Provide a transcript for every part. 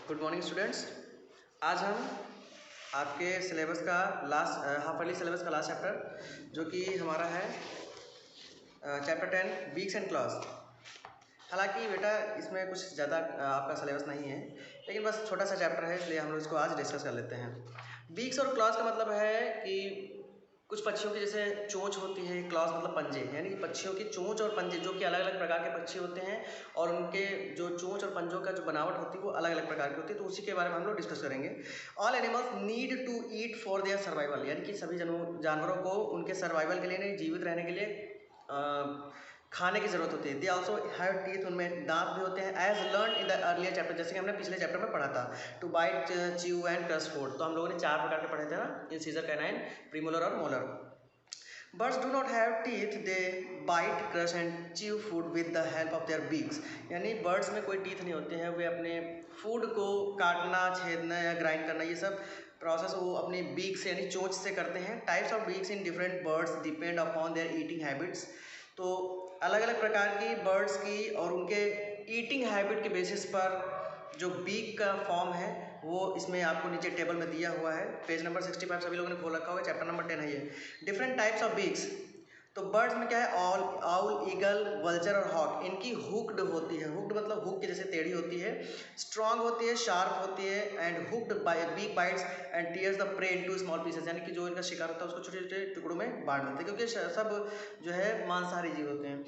Good morning students. आज हम आपके सिलेबस का हाफ ईयरली सिलेबस का लास्ट चैप्टर जो कि हमारा है चैप्टर 10 वीक्स एंड क्लॉज। हालांकि बेटा इसमें कुछ ज़्यादा आपका सिलेबस नहीं है, लेकिन बस छोटा सा चैप्टर है, इसलिए हम लोग इसको आज डिस्कस कर लेते हैं। वीक्स और क्लॉज का मतलब है कि कुछ पक्षियों की जैसे चोंच होती है, क्लॉज मतलब पंजे, यानी कि पक्षियों की चोंच और पंजे जो कि अलग अलग प्रकार के पक्षी होते हैं और उनके जो चोंच और पंजों का जो बनावट होती है वो अलग अलग प्रकार की होती है, तो उसी के बारे में हम लोग डिस्कस करेंगे। All animals need to eat for their survival, यानी कि सभी जानवरों को उनके सर्वाइवल के लिए, नहीं जीवित रहने के लिए खाने की जरूरत होती है। दे ऑल्सो हैव टीथ, उनमें दांत भी होते हैं। As learn in the earlier chapter, जैसे कि हमने पिछले चैप्टर में पढ़ा था, to bite, chew and crush food. तो हम लोगों ने 4 प्रकार के पढ़े थे ना, इंसिजर, कैनाइन, प्रीमोलर और molar. Birds do not have teeth, they bite, crush and chew food with the help of their beaks। यानी बर्ड्स में कोई टीथ नहीं होते हैं, वे अपने फूड को काटना, छेदना या ग्राइंड करना, ये सब प्रोसेस वो अपनी बीक से यानी चोंच से करते हैं। Types of beaks in different birds depend upon their eating habits. तो अलग अलग प्रकार की बर्ड्स की और उनके ईटिंग हैबिट के बेसिस पर जो बीक का फॉर्म है वो इसमें आपको नीचे टेबल में दिया हुआ है। पेज नंबर 65 सभी लोगों ने खोल रखा होगा, चैप्टर नंबर 10 है ये। डिफरेंट टाइप्स ऑफ बीक्स, तो बर्ड्स में क्या है, आउल, ईगल, वल्चर और हॉक, इनकी हुक्ड होती है। हुक्ड मतलब हुक की जैसे टेढ़ी होती है, स्ट्रॉन्ग होती है, शार्प होती है, and hooked beak bites and tears the prey into small pieces, यानी कि जो इनका शिकार होता है उसको छोटे छोटे टुकड़ों में बांट देते हैं, क्योंकि सब जो है मांसाहारी जीव होते हैं।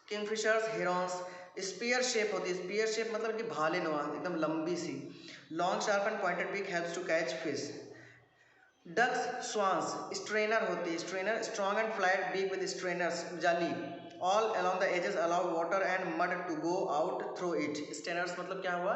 किंगफिशर्स, हिरॉन्स, स्पीयर शेप होती है। स्पीयर शेप मतलब कि भाले नुमा, एकदम लंबी सी। Long sharp and pointed beak helps to catch fish. Ducks, swans, strainer होती है। Strainer strong and flat beak with strainers, जाली, all along the edges allow water and mud to go out through it. Strainers मतलब क्या हुआ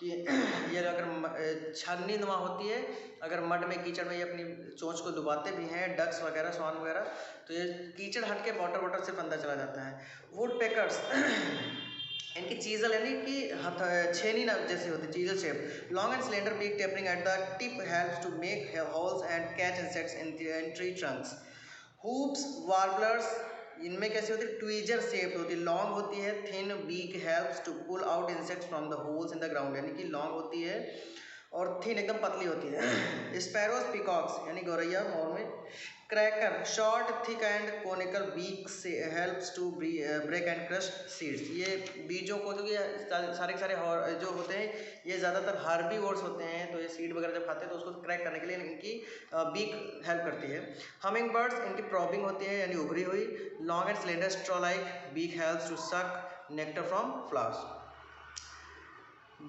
कि ये अगर छन्नी नुमा होती है, अगर मड में, कीचड़ में ये अपनी चोंच को डुबाते भी हैं, डक्स वगैरह, स्वान वगैरह, तो ये कीचड़ हट के वाटर सिर्फ अंदर चला जाता है। वुड पेकर्स इनकी चीजल यानी कि छेनी जैसी होती है, chisel shape. Long and cylinder beak tapering at the tip helps to make holes and catch insects in tree trunks. Hoopoes, warblers, इनमें कैसी होती है, ट्वीजर शेप होती है, लॉन्ग होती है, thin beak helps to pull out insects from the holes in the ground, यानी कि लॉन्ग होती है और थिन एकदम पतली होती है। स्पैरोस, पीकॉक्स यानी गौरैया मोर में। Cracker, short, thick and conical beak से helps to break and crush seeds, ये बीजों को, क्योंकि सारे जो होते हैं ये ज़्यादातर हार्बीवोर्स होते हैं, तो ये सीड वगैरह जब खाते हैं तो उसको क्रैक करने के लिए इनकी बीक हेल्प करती है। हमिंग बर्ड्स, इनकी प्रॉबिंग होती है यानी उभरी हुई। Long and cylinder straw like beak helps to suck nectar from flowers.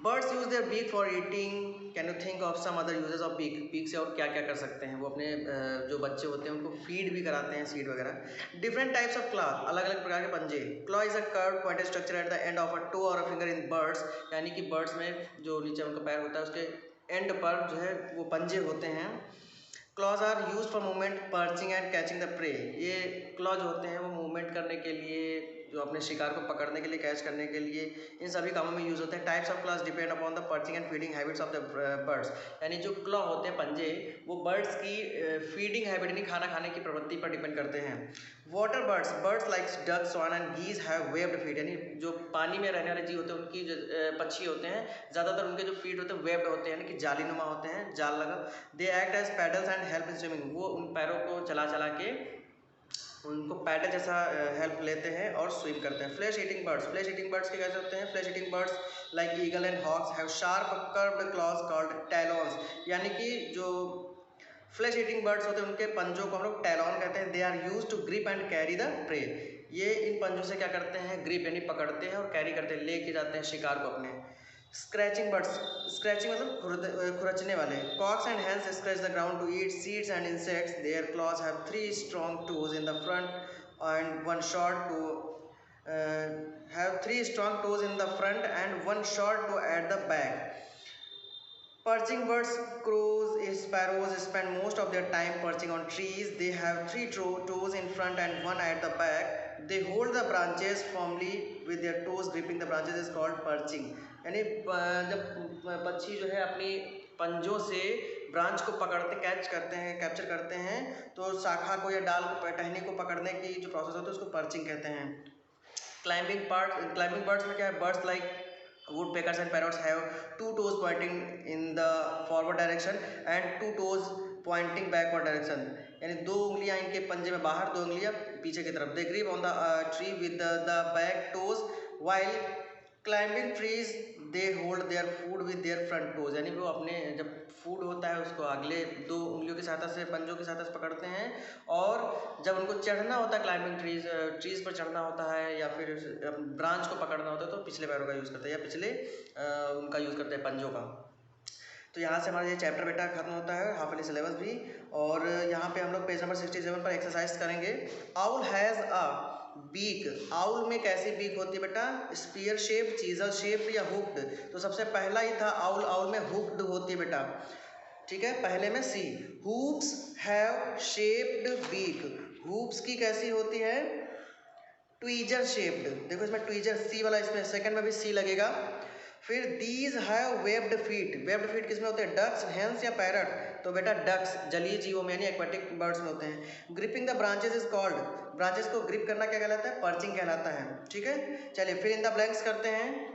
Birds use their beak for eating. Can you think of some other uses of beak? Beak से और क्या क्या कर सकते हैं? वो अपने जो बच्चे होते हैं उनको फीड भी कराते हैं, सीड वगैरह। डिफरेंट टाइप्स ऑफ क्लॉ, अलग अलग प्रकार के पंजे। Claw is a curved pointed structure at the end of a toe और अ फिंगर इन बर्ड्स, यानी कि बर्ड्स में जो नीचे उनका पैर होता है उसके एंड पर जो है वो पंजे होते हैं। Claws are use for movement, perching and catching the prey. ये क्लॉज होते हैं वो मूवमेंट करने के लिए, जो अपने शिकार को पकड़ने के लिए, कैच करने के लिए, इन सभी कामों में यूज होते हैं। Types of clause depend upon the perching and feeding habits of the birds, यानी जो क्लॉ होते हैं पंजे, वो बर्ड्स की फीडिंग हैबिट यानी खाना खाने की प्रवृत्ति पर डिपेंड करते हैं। Water birds, birds like duck, swan and geese have webbed feet, यानी जो पानी में रहने वाले जीव होते हैं, उनकी जो पक्षी होते हैं, ज़्यादातर उनके जो फीट होते हैं वेब्ड होते हैं, यानी कि जालीनुमा होते हैं, जाल लगा। They act as paddles and help in swimming, वो उन पैरों को चला चला के उनको पैडल जैसा हेल्प लेते हैं और स्विम करते हैं। Flesh eating birds, flesh eating birds के कैसे होते हैं? Flesh eating birds like eagle and hawks have sharp curved claws called talons, यानी कि जो फ्लैश ईटिंग बर्ड्स होते हैं उनके पंजों को हम लोग टैलॉन कहते हैं। They are use to grip and carry the prey, ये इन पंजों से क्या करते हैं? ग्रिप यानी पकड़ते हैं और कैरी करते हैं, लेके जाते हैं शिकार को अपने। स्क्रैचिंग बर्ड्स, स्क्रैचिंग मतलब खुरचने वाले। Cocks and hens scratch the ground to eat seeds and insects. Their claws have 3 strong toes in the front and one short toe, have 3 strong toes in the front and one short toe at the back. Perching birds, crows, sparrows spend most of their time perching on trees. They have 3 toes in front and 1 at the back. They hold the branches firmly with their toes gripping the branches is called perching. यानी जब पक्षी जो है अपनी पंजों से branch को पकड़ते, कैप्चर करते हैं, तो शाखा को या डाल को, टहनी को पकड़ने की जो प्रोसेस होता है उसको पर्चिंग कहते हैं। क्लाइंबिंग बर्ड्स में क्या है? Birds like Woodpeckers and parrots have two toes pointing in the forward direction and two toes pointing backward direction. यानी दो उंगलियां इनके पंजे में बाहर, दो उंगलियां पीछे की तरफ. They grip on the tree with the back toes while climbing trees. They hold their food with their front toes. यानी वो अपने जब फूड होता है उसको अगले दो उंगलियों की सहायता से, पंजों की सहायता से पकड़ते हैं, और जब उनको चढ़ना होता है, क्लाइंबिंग ट्रीज पर चढ़ना होता है या फिर ब्रांच को पकड़ना होता है, तो पिछले पैरों का यूज़ करते हैं या पिछले उनका यूज़ करते हैं, पंजों का. तो यहाँ से हमारा ये चैप्टर बेटा खत्म होता है, हाफ ईयरली सिलेबस भी. और यहाँ पे हम लोग पेज नंबर 67 पर एक्सरसाइज करेंगे. Owl has a beak. Owl में कैसी बीक होती है बेटा? स्पीयर शेप, चीजल शेप या हुक्ड. तो सबसे पहला ही था आउल. आउल में हुक्ड होती है बेटा. ठीक है, पहले में C. Hoopoes have shaped beak. Hoopoes की कैसी होती है? Tweezer shaped. देखो इसमें ट्वीजर सी वाला, इसमें सेकंड में भी सी लगेगा. फिर these have webbed feet. Webbed feet किसमें होते हैं? डक्स, हेंस या पैरट. तो बेटा डक्स जलीय जीवों में यानी एक्वाटिक बर्ड्स में होते हैं. Gripping the branches is called. Branches को ग्रिप करना क्या कहलाता है? पर्चिंग कहलाता है. ठीक है, चलिए फिल इन द ब्लैंक्स करते हैं.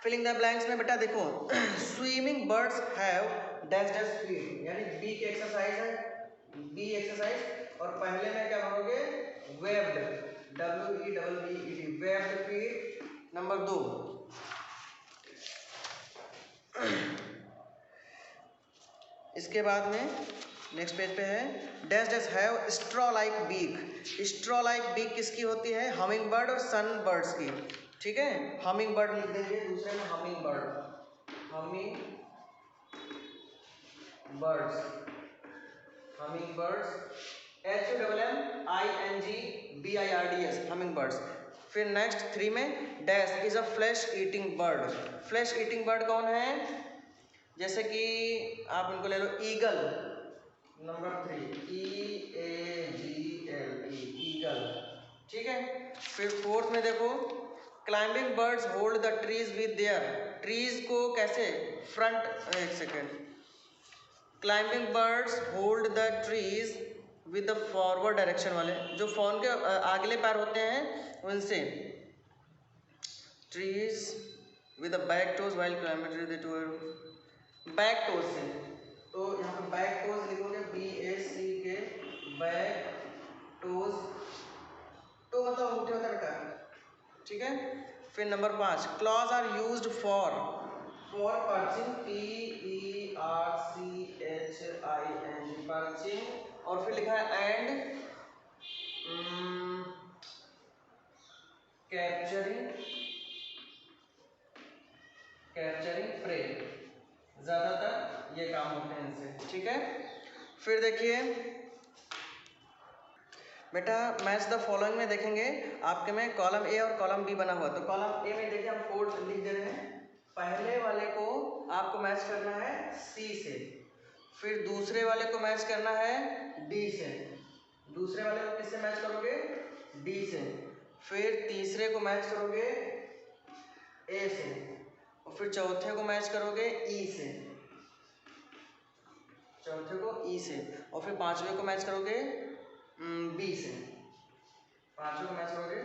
फिलिंग द ब्लैंक्स में बेटा देखो, swimming birds have dash dash feet, यानी बी की एक्सरसाइज है, बी एक्सरसाइज. और पहले में क्या मानोगे? Webbed, WEBBED, webbed feet. Number 2. इसके बाद में नेक्स्ट पेज पे है dash dash have straw like beak. Straw like beak किसकी होती है? हमिंग बर्ड और सन बर्ड्स की. ठीक है, हमिंग बर्ड लिख देंगे दूसरे में, humming bird, humming birds, humming birds, HUMMINGBIRDS, humming birds. फिर नेक्स्ट 3 में dash is a flesh eating bird. Flesh eating bird कौन है? जैसे कि आप इनको ले लो, ईगल. Number 3, EAGLE, eagle. ठीक है. फिर फोर्थ में देखो, climbing birds hold the trees with their. Trees को कैसे? फ्रंट, एक second. Climbing birds hold the trees with the forward direction वाले, जो फॉर्न के अगले पैर होते हैं उनसे. Trees with the back toes while climbing the two back toes से. तो यहाँ पे बैक टोज लिखोगे, BACK, बैक टोज. तो मतलब अंगूठे होता है बेटा. ठीक है. फिर number 5, claws are used for perching, PERCHING, perching. और फिर लिखा है एंड कैप्चरिंग प्रे. ज्यादातर ये काम होते हैं इनसे. ठीक है. फिर देखिए बेटा, मैच द फॉलोइंग में देखेंगे आपके में कॉलम ए और कॉलम बी बना हुआ. तो कॉलम ए में देखिए हम कोड लिख दे रहे हैं. पहले वाले को आपको मैच करना है सी से. फिर दूसरे वाले को मैच करना है डी से. दूसरे वाले को किससे मैच करोगे? डी से. फिर तीसरे को मैच करोगे ए से. और फिर चौथे को मैच करोगे ई से. चौथे को ई से. और फिर पांचवे को मैच करोगे बी से. पांचवे को मैच करोगे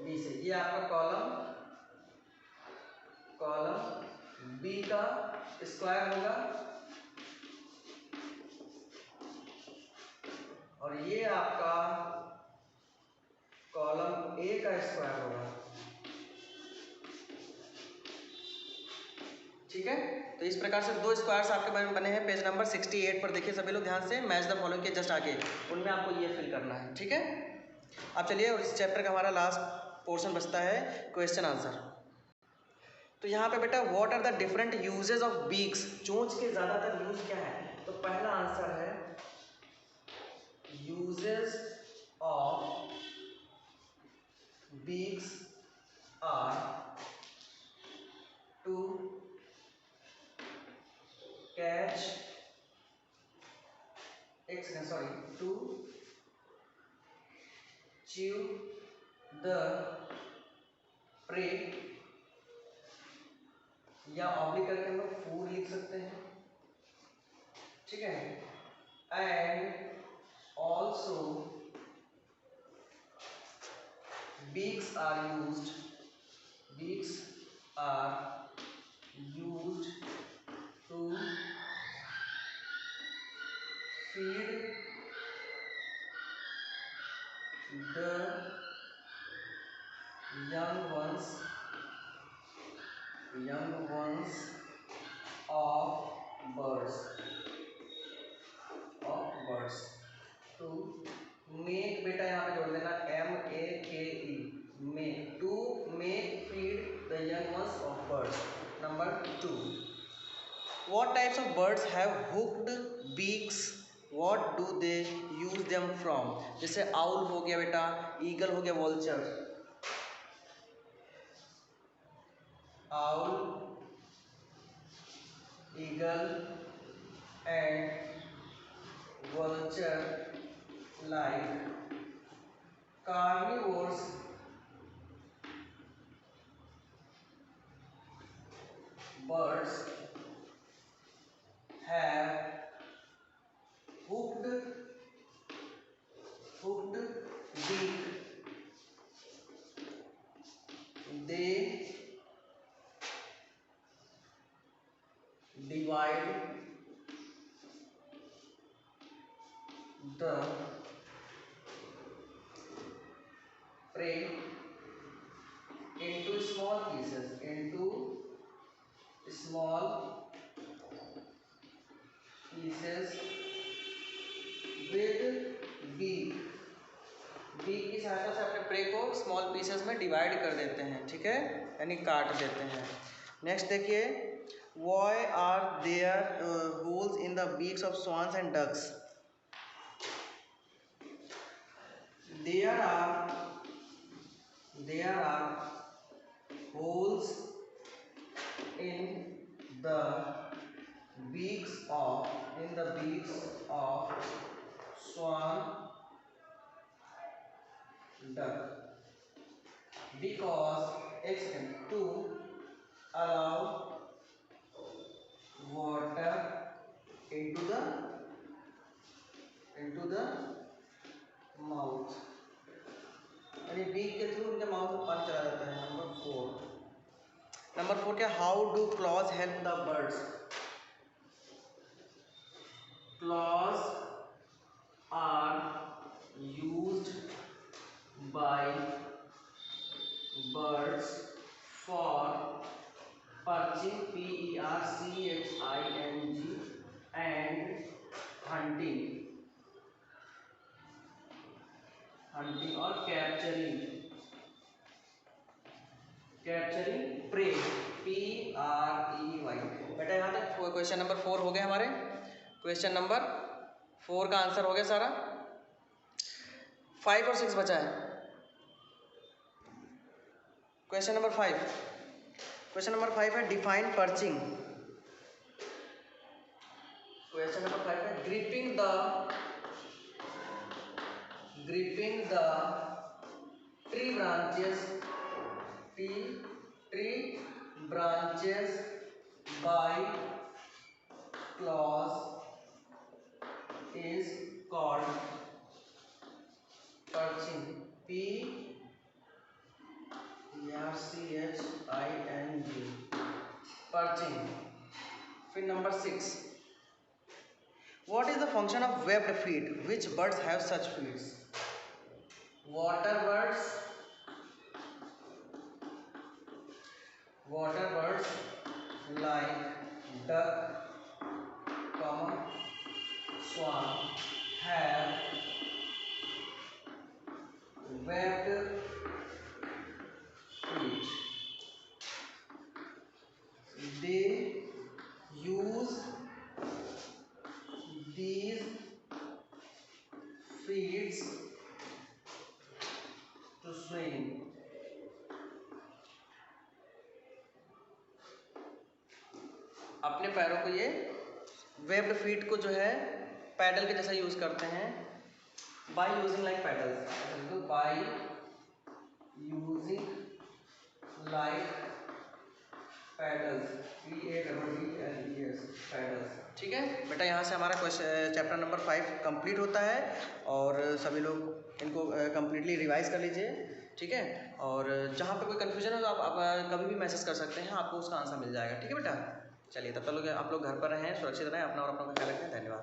बी से. ये आपका कॉलम बी का स्क्वायर होगा और ये आपका कॉलम ए का स्क्वायर होगा. ठीक है. तो इस प्रकार से दो स्क्वायर्स आपके बने हैं. पेज नंबर 68 पर देखिए सभी लोग ध्यान से, मैच द फॉलोइंग के जस्ट आगे उनमें आपको ये फिल करना है. ठीक है. अब चलिए, और इस चैप्टर का हमारा लास्ट पोर्शन बचता है क्वेश्चन आंसर. तो यहाँ पे बेटा, what are the different uses of beaks. चोंच के ज्यादातर यूज क्या है? तो पहला आंसर है uses of beaks are to catch, to chew the prey, या ऑब्लिक करके हम लोग फूड लिख सकते हैं. ठीक है. And also beaks are used to feed the young ones of birds to make, बेटा यहाँ पे जोड़ देना make, make, to make feed the young ones of birds. Number 2, what types of birds have hooked beaks? What do they use them from? जैसे owl हो गया बेटा, eagle हो गया, vulture. Owl, eagle and vulture like carnivores birds have hooked beak. They divide the prey into small pieces, with beak. Beak की सहायता से अपने प्रे को स्मॉल पीसेस में डिवाइड कर देते हैं, ठीक है, यानी काट देते हैं. नेक्स्ट देखिए, why are there holes in the beaks of swans and ducks? There are holes in the beaks of swan, duck, because to allow water into the mouth, यानी बीक के थ्रू उनके माउथ में पानी चला जाता है. Number 4 क्या, how do clause help the birds? Claws are used by birds for perching, perching, and hunting or capturing prey, prey. बेटा यहाँ तक क्वेश्चन नंबर 4 हो गया हमारे. क्वेश्चन नंबर 4 का आंसर हो गया सारा. 5 और 6 बचा है. क्वेश्चन नंबर 5 है डिफाइन पर्चिंग. क्वेश्चन नंबर 5 है gripping the tree branches by claws is called perching, perching. फिर number 6, what is the function of webbed feet? Which birds have such feet? Water birds like duck, swan have webbed feet. They use these feet to swim. अपने पैरों को ये webbed feet को जो है pedal के जैसा यूज करते हैं. बाय यूजिंग लाइक पैडल्स, तो by using like paddles, paddles. ठीक है बेटा, यहाँ से हमारा क्वेश्चन चैप्टर नंबर 5 कंप्लीट होता है. और सभी लोग इनको कंप्लीटली रिवाइज कर लीजिए. ठीक है। और जहाँ पे कोई कन्फ्यूजन हो तो आप कभी भी मैसेज कर सकते हैं, आपको उसका आंसर मिल जाएगा। ठीक है बेटा, चलिए तब तक आप लोग घर पर रहें, सुरक्षित रहें, अपना और अपना ख्याल रखें। धन्यवाद।